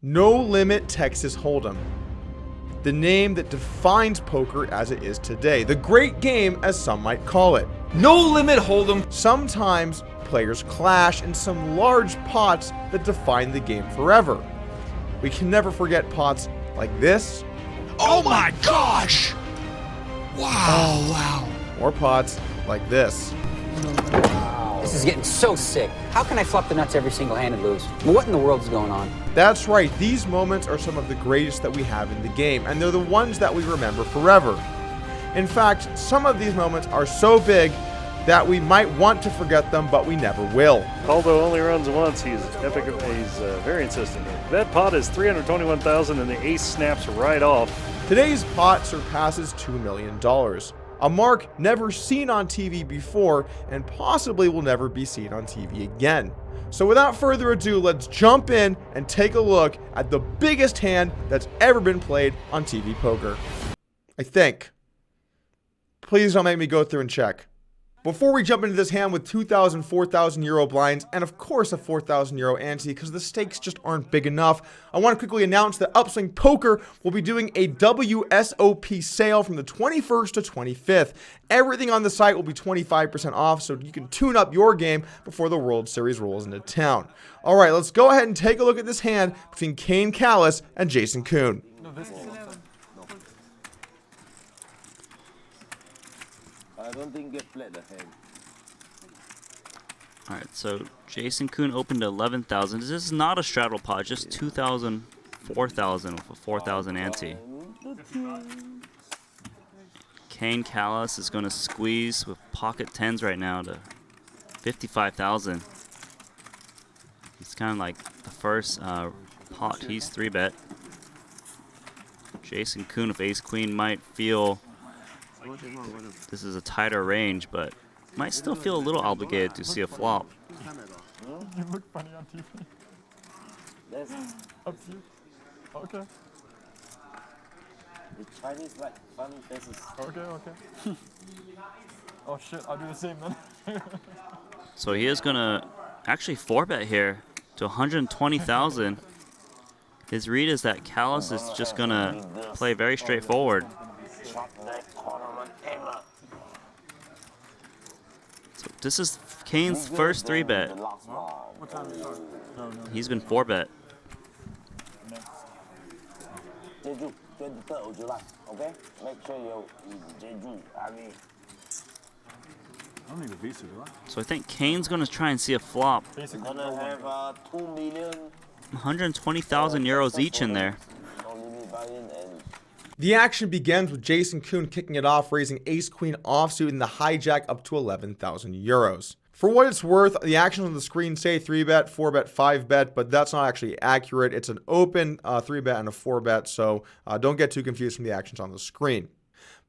No Limit Texas Hold'em. The name that defines poker as it is today. The great game, as some might call it. No Limit Hold'em. Sometimes players clash in some large pots that define the game forever. We can never forget pots like this. Oh my gosh! Wow. Oh, wow. Or pots like this. This is getting so sick. How can I flop the nuts every single hand and lose? What in the world is going on? That's right, these moments are some of the greatest that we have in the game, and they're the ones that we remember forever. In fact, some of these moments are so big that we might want to forget them, but we never will. Aldo only runs once. He's epic. He's very insistent. That pot is 321,000, and the ace snaps right off. Today's pot surpasses $2 million. A mark never seen on TV before, and possibly will never be seen on TV again. So without further ado, let's jump in and take a look at the biggest hand that's ever been played on TV poker. I think. Please don't make me go through and check. Before we jump into this hand with 2,000, 4,000 euro blinds, and of course a 4,000 euro ante because the stakes just aren't big enough, I want to quickly announce that Upswing Poker will be doing a WSOP sale from the 21st to 25th. Everything on the site will be 25% off, so you can tune up your game before the World Series rolls into town. Alright, let's go ahead and take a look at this hand between Kane Callis and Jason Koon. I don't think get played the hand. Alright, so Jason Koon opened to 11,000. This is not a straddle pot, just 2,000, 4,000 with a 4,000 ante. Kane Callis is going to squeeze with pocket tens right now to 55,000. He's kind of like the first pot. He's 3-bet. Jason Koon with ace queen might feel this is a tighter range, but might still feel a little obligated to see a flop. You look funny on TV. Up to you. Okay. The Chinese like funny faces. Okay. Oh shit, I'll do the same then. So he is gonna actually 4-bet here to 120,000. His read is that Callis is just gonna play very straightforward. So this is Kane's first 3-bet. He's been 4-bet. Jeju, 23rd of July, okay? Make sure you Jeju, I don't need a visa, do I? So I think Kane's gonna try and see a flop. gonna have 2 million. 120,000 euros each in there. The action begins with Jason Koon kicking it off, raising ace-queen offsuit in the hijack up to 11,000 euros. For what it's worth, the actions on the screen say 3-bet, 4-bet, 5-bet, but that's not actually accurate. It's an open 3-bet and a 4-bet, so don't get too confused from the actions on the screen.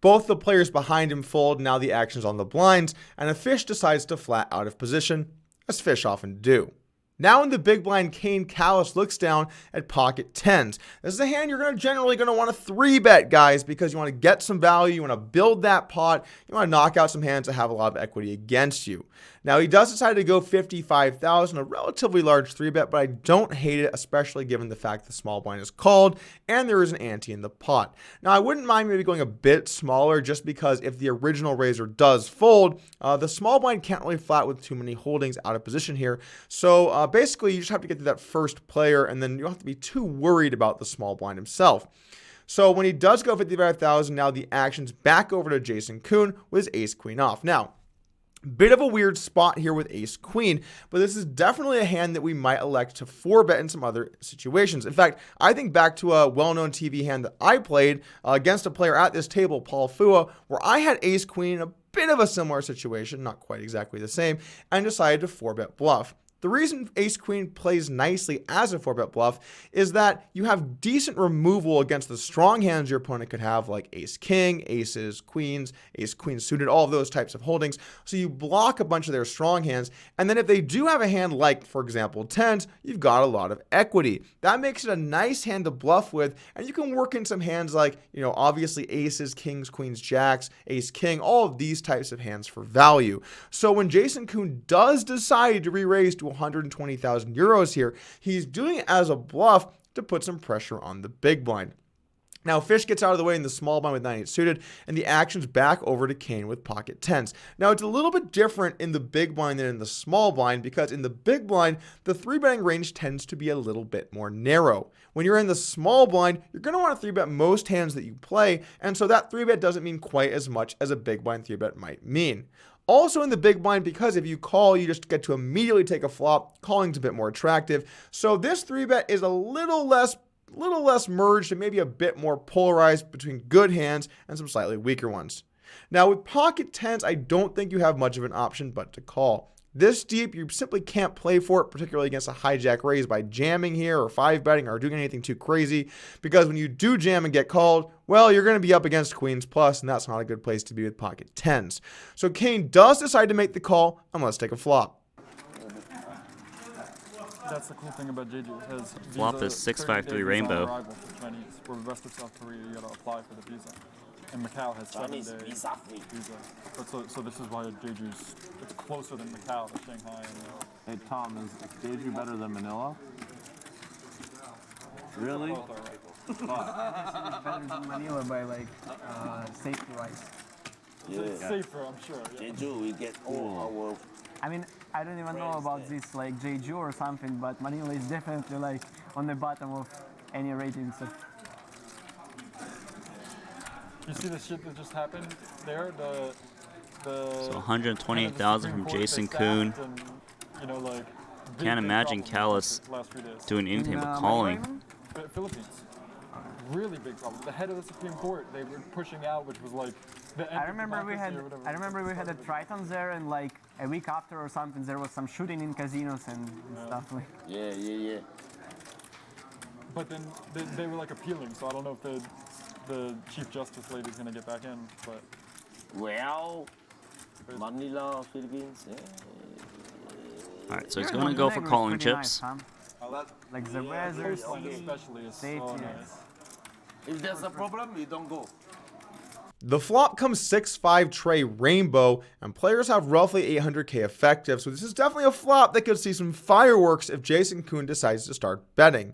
Both the players behind him fold, now the actions on the blinds, and a fish decides to flat out of position, as fish often do. Now in the big blind, Kane Callis looks down at pocket tens. This is a hand you're generally going to want to 3-bet, guys, because you want to get some value, you want to build that pot, you want to knock out some hands that have a lot of equity against you. Now he does decide to go 55,000, a relatively large 3-bet, but I don't hate it, especially given the fact the small blind is called and there is an ante in the pot. Now I wouldn't mind maybe going a bit smaller just because if the original raiser does fold, the small blind can't really flat with too many holdings out of position here. So basically you just have to get to that first player and then you don't have to be too worried about the small blind himself. So when he does go 55,000, now the action's back over to Jason Koon with his ace-queen off. Now, bit of a weird spot here with ace-queen, but this is definitely a hand that we might elect to 4-bet in some other situations. In fact, I think back to a well-known TV hand that I played against a player at this table, Paul Fua, where I had ace-queen in a bit of a similar situation, not quite exactly the same, and decided to 4-bet bluff. The reason ace-queen plays nicely as a 4-bet bluff is that you have decent removal against the strong hands your opponent could have, like ace-king, aces, queens, ace-queen suited, all of those types of holdings. So you block a bunch of their strong hands, and then if they do have a hand like, for example, tens, you've got a lot of equity. That makes it a nice hand to bluff with, and you can work in some hands like, obviously aces, kings, queens, jacks, ace-king, all of these types of hands for value. So when Jason Koon does decide to re-raise to 120,000 euros here, he's doing it as a bluff, to put some pressure on the big blind. Now, Fish gets out of the way in the small blind with 9-8 suited, and the action's back over to Kane with pocket 10s. Now, it's a little bit different in the big blind than in the small blind, because in the big blind, the 3-betting range tends to be a little bit more narrow. When you're in the small blind, you're going to want to 3-bet most hands that you play, and so that 3-bet doesn't mean quite as much as a big blind 3-bet might mean. Also in the big blind, because if you call, you just get to immediately take a flop, calling's a bit more attractive. So this 3-bet is a little less merged and maybe a bit more polarized between good hands and some slightly weaker ones. Now with pocket 10s, I don't think you have much of an option but to call. This deep, you simply can't play for it, particularly against a hijack raise by jamming here or 5-betting or doing anything too crazy, because when you do jam and get called, well, you're going to be up against queens plus, and that's not a good place to be with pocket 10s. So Kane does decide to make the call, and let's take a flop. That's the cool thing about JJ. His Flop visa, is 653 30 days rainbow. on arrival for Chinese. Where the rest of South Korea, you gotta apply for the visa. And Macau has 7 days visa. But so this is why Jeju's, it's closer than Macau to Shanghai. Hey Tom, is Jeju better than Manila? Really? Both are right. It's better than Manila by like safety-wise. It's safer, I'm sure. Yeah. Jeju, we get all our. I mean, I don't even know about this like Jeju or something, but Manila is definitely like on the bottom of any rating. So. You see the shit that just happened there? So 128,000 from Jason Koon. And, you know, like, Can't imagine Callus doing anything but calling. Philippines. Really big problem. The head of the Supreme Court, they were pushing out, which was like the end I remember we had a Tritons there, and like a week after or something, there was some shooting in casinos and stuff like. Yeah. But then they were like appealing, so I don't know if the Chief Justice lady's gonna get back in, but. Well, Manila, Philippines. Yeah. All right, so he's going to go for calling chips. Nice, huh? Like the weather, Especially is so nice. If there's a problem, you don't go. The flop comes 6-5 tray rainbow, and players have roughly 800k effective, so this is definitely a flop that could see some fireworks if Jason Koon decides to start betting.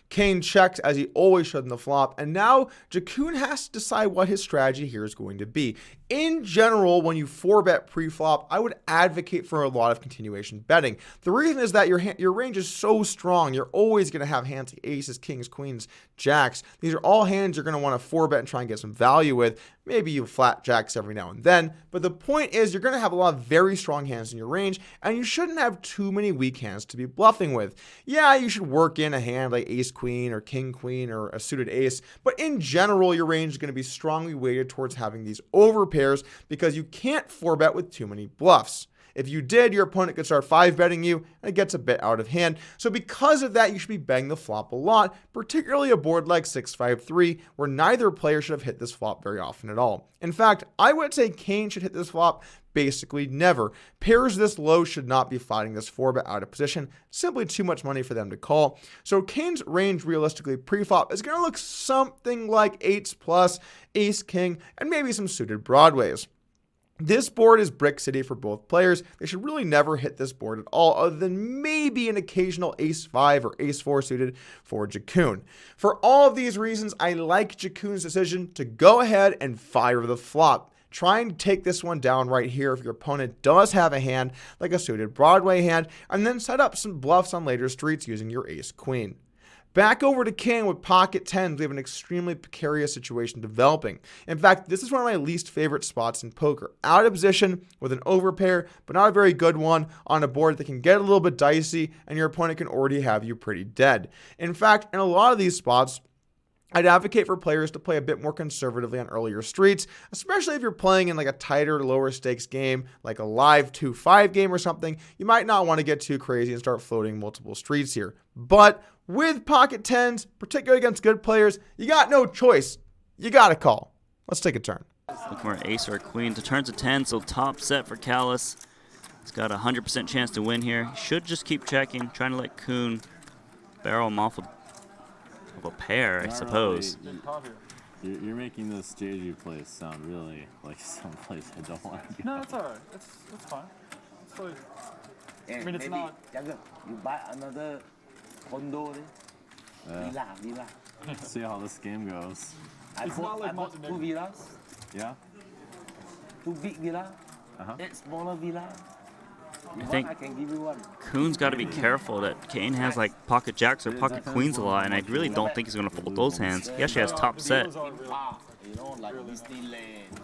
Kane checks as he always should in the flop, and now Koon has to decide what his strategy here is going to be. In general, when you 4-bet pre-flop, I would advocate for a lot of continuation betting. The reason is that your range is so strong. You're always going to have hands like aces, kings, queens, jacks. These are all hands you're going to want to 4-bet and try and get some value with. Maybe you flat jacks every now and then, but the point is you're going to have a lot of very strong hands in your range, and you shouldn't have too many weak hands to be bluffing with. Yeah, you should work in a hand like ace queen or king queen or a suited ace, but in general your range is going to be strongly weighted towards having these overpairs because you can't 4-bet with too many bluffs. If you did, your opponent could start 5-betting you, and it gets a bit out of hand. So because of that, you should be betting the flop a lot, particularly a board like 6-5-3, where neither player should have hit this flop very often at all. In fact, I would say Kane should hit this flop basically never. Pairs this low should not be fighting this 4-bet out of position, simply too much money for them to call. So Kane's range realistically pre-flop is going to look something like 8s plus, ace, king, and maybe some suited broadways. This board is brick city for both players. They should really never hit this board at all, other than maybe an occasional ace-5 or ace-4 suited for Koon. For all of these reasons, I like Koon's decision to go ahead and fire the flop. Try and take this one down right here if your opponent does have a hand, like a suited Broadway hand, and then set up some bluffs on later streets using your ace-queen. Back over to Kane with pocket 10s, we have an extremely precarious situation developing. In fact, this is one of my least favorite spots in poker. Out of position with an overpair, but not a very good one, on a board that can get a little bit dicey, and your opponent can already have you pretty dead. In fact, in a lot of these spots, I'd advocate for players to play a bit more conservatively on earlier streets, especially if you're playing in like a tighter, lower stakes game, like a live 2-5 game or something. You might not want to get too crazy and start floating multiple streets here. But with pocket 10s, particularly against good players, you got no choice. You got to call. Let's take a turn. Looking for an ace or a queen to turn to 10, so top set for Callus. He's got a 100% chance to win here. He should just keep checking, trying to let Koon barrel him off of a pair, I suppose. You're making this JG place sound really like someplace I don't want to go. No, it's alright. It's fine. It's like, I mean, it's not. You buy another condo. Villa. See how this game goes. I bought 2 villas, Yeah? 2 big villas, Uh-huh. 8 smaller villas. I think I can give you one. Koon's got to be careful that Kane has like pocket jacks or pocket queens a lot, and I really don't think he's going to fold those hands. He actually has top set. You know, like Disneyland.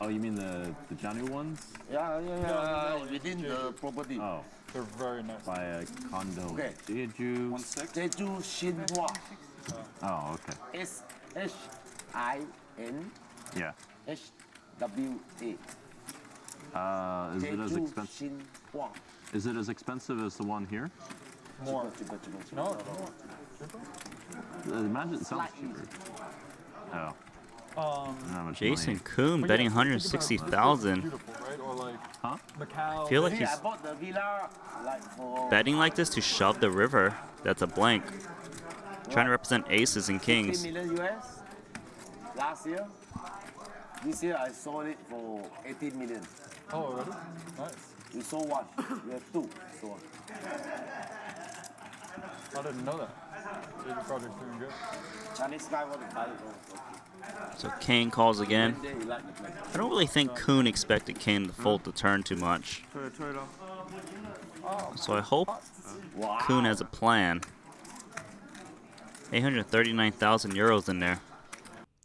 Oh, you mean the Janu ones? Yeah, within the property. Oh, They're very nice. by a condo. Okay. Jeju. Jeju Xinhua. Oh, okay. SHINHWA. Yeah. Is it as Jeju expensive? Xinhua. Is it as expensive as the one here? More. No, Imagine it sounds cheaper. Oh. Not much Jason money. Koon But betting yeah, think about it, this is 160,000. beautiful, right? Or like Huh? Macau. I feel like See, he's I bought the villa like for betting like this to shove the river. That's a blank. Trying to represent aces and 50 kings. million US last year. This year I sold it for 18 million. Oh, already? Nice. We sold one. We have 2. So I didn't know that. JG project's doing good. Chinese guy want to buy it. So Kane calls again. Then he like the place. I don't really think Koon expected Kane to fold the turn too much. So I hope Koon has a plan. 839,000 euros in there.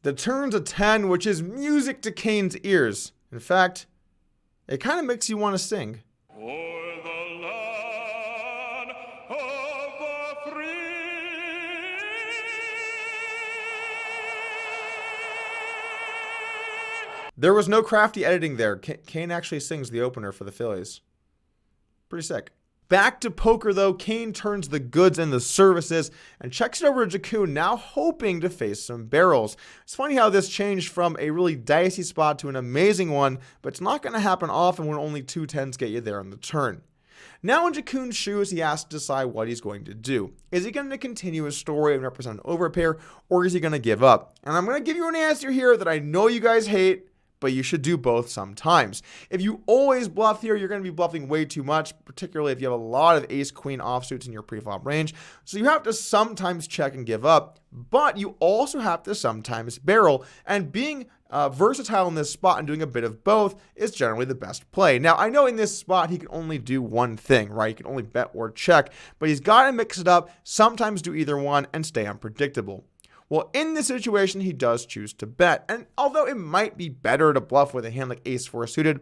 The turn's a 10, which is music to Kane's ears. In fact, it kind of makes you want to sing. There was no crafty editing there. Kane actually sings the opener for the Phillies. Pretty sick. Back to poker though, Kane turns the goods and the services and checks it over to Koon, now hoping to face some barrels. It's funny how this changed from a really dicey spot to an amazing one, but it's not going to happen often when only 2 10s get you there on the turn. Now in Koon's shoes, he has to decide what he's going to do. Is he going to continue his story and represent an overpair, or is he going to give up? And I'm going to give you an answer here that I know you guys hate, but you should do both sometimes. If you always bluff here, you're going to be bluffing way too much, particularly if you have a lot of ace-queen offsuits in your preflop range. So you have to sometimes check and give up, but you also have to sometimes barrel, and being versatile in this spot and doing a bit of both is generally the best play. Now, I know in this spot he can only do one thing, right? He can only bet or check, but he's got to mix it up, sometimes do either one, and stay unpredictable. Well, in this situation, he does choose to bet. And although it might be better to bluff with a hand like ace-4 suited,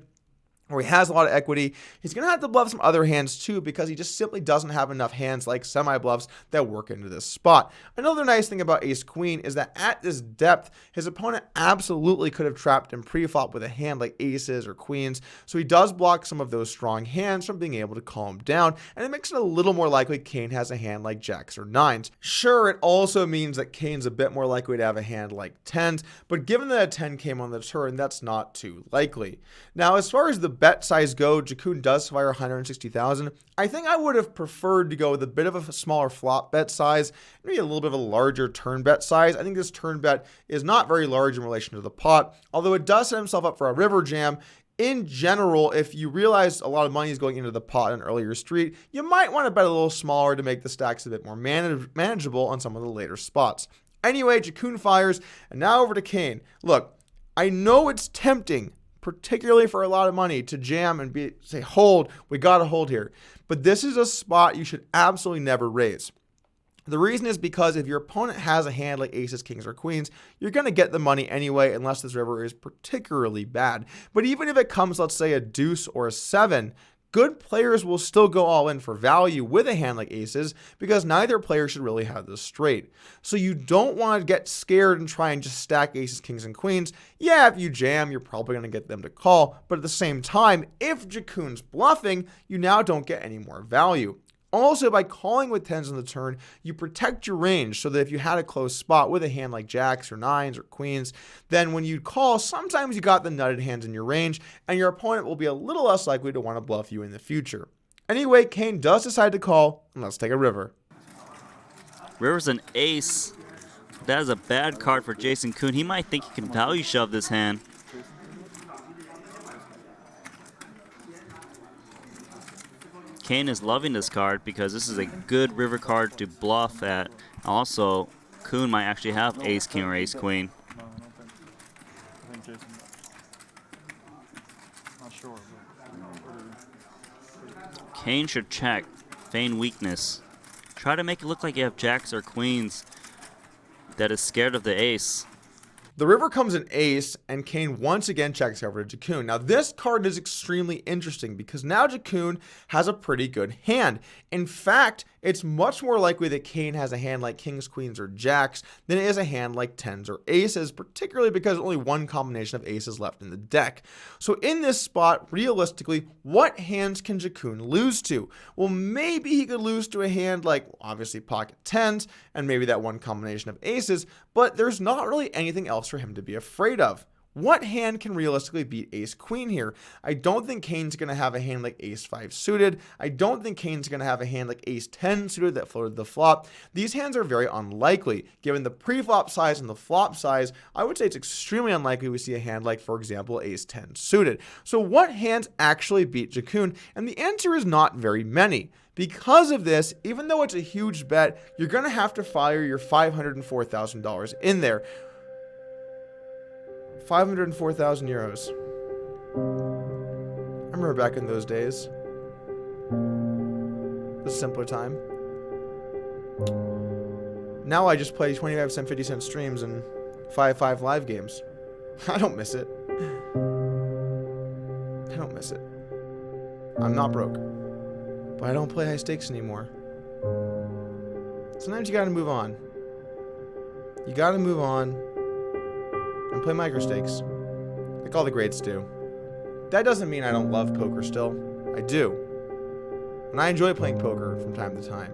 where he has a lot of equity, he's going to have to bluff some other hands too, because he just simply doesn't have enough hands like semi-bluffs that work into this spot. Another nice thing about ace-queen is that at this depth, his opponent absolutely could have trapped him pre-flop with a hand like aces or queens, so he does block some of those strong hands from being able to calm down, and it makes it a little more likely Kane has a hand like jacks or nines. Sure, it also means that Kane's a bit more likely to have a hand like 10s, but given that a 10 came on the turn, that's not too likely. Now, as far as the bet size go, Koon does fire 160,000. I think I would have preferred to go with a bit of a smaller flop bet size, maybe a little bit of a larger turn bet size. I think this turn bet is not very large in relation to the pot, although it does set himself up for a river jam. In general, if you realize a lot of money is going into the pot in an earlier street, you might want to bet a little smaller to make the stacks a bit more manageable on some of the later spots. Anyway, Koon fires, and now over to Kane. Look, I know it's tempting, particularly for a lot of money, to jam and say, hold, we got to hold here. But this is a spot you should absolutely never raise. The reason is because if your opponent has a hand like aces, kings, or queens, you're going to get the money anyway, unless this river is particularly bad. But even if it comes, let's say, a deuce or a 7, good players will still go all in for value with a hand like aces, because neither player should really have this straight. So you don't want to get scared and try and just stack aces, kings, and queens. Yeah, if you jam, you're probably going to get them to call, but at the same time, if Koon's bluffing, you now don't get any more value. Also, by calling with 10s on the turn, you protect your range so that if you had a close spot with a hand like jacks or 9s or queens, then when you call, sometimes you got the nutted hands in your range, and your opponent will be a little less likely to want to bluff you in the future. Anyway, Kane does decide to call, and let's take a river. River's an ace. That is a bad card for Jason Koon. He might think he can value shove this hand. Kane is loving this card because this is a good river card to bluff at. Also, Koon might actually have ace king or ace queen. No, I don't think. I think Jason does. Not sure. But Kane should check, feign weakness. Try to make it look like you have jacks or queens that is scared of the ace. The river comes an ace, and Kane once again checks over to Koon. Now, this card is extremely interesting because now Koon has a pretty good hand. In fact, it's much more likely that Kane has a hand like kings, queens, or jacks than it is a hand like tens or aces, particularly because only one combination of aces left in the deck. So in this spot, realistically, what hands can Koon lose to? Well, maybe he could lose to a hand like, obviously, pocket tens, and maybe that one combination of aces, but there's not really anything else for him to be afraid of. What hand can realistically beat ace queen here? I don't think Kane's going to have a hand like ace 5 suited. I don't think Kane's going to have a hand like ace 10 suited that floated the flop. These hands are very unlikely. Given the pre-flop size and the flop size, I would say it's extremely unlikely we see a hand like, for example, ace 10 suited. So what hands actually beat Koon? And the answer is not very many. Because of this, even though it's a huge bet, you're going to have to fire your $504,000 in there. 504,000 euros. I remember back in those days. It was a simpler time. Now I just play 25 cent, 50 cent streams and 5 live games. I don't miss it. I don't miss it. I'm not broke. But I don't play high stakes anymore. Sometimes you gotta move on. You gotta move on and play micro stakes, like all the greats do. That doesn't mean I don't love poker still. I do. And I enjoy playing poker from time to time.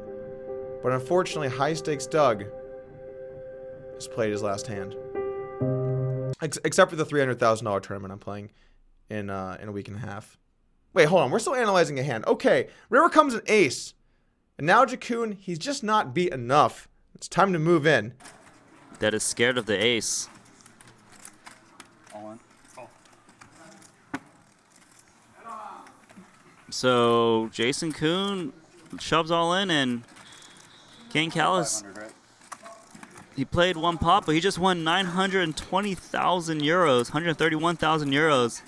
But unfortunately, high stakes Doug has played his last hand. Except for the $300,000 tournament I'm playing in a week and a half. Wait, hold on. We're still analyzing a hand. Okay, river comes an ace. And now Koon, he's just not beat enough. It's time to move in. That is scared of the ace. So Jason Koon shoves all in, and Kane Callis, he played one pot, but he just won 920,000 euros, 131,000 euros.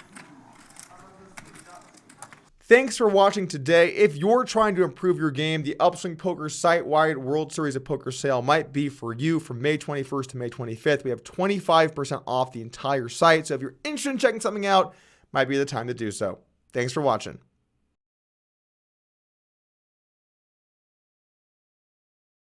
Thanks for watching today. If you're trying to improve your game, the Upswing Poker site-wide World Series of Poker sale might be for you from May 21st to May 25th. We have 25% off the entire site, so if you're interested in checking something out, might be the time to do so. Thanks for watching.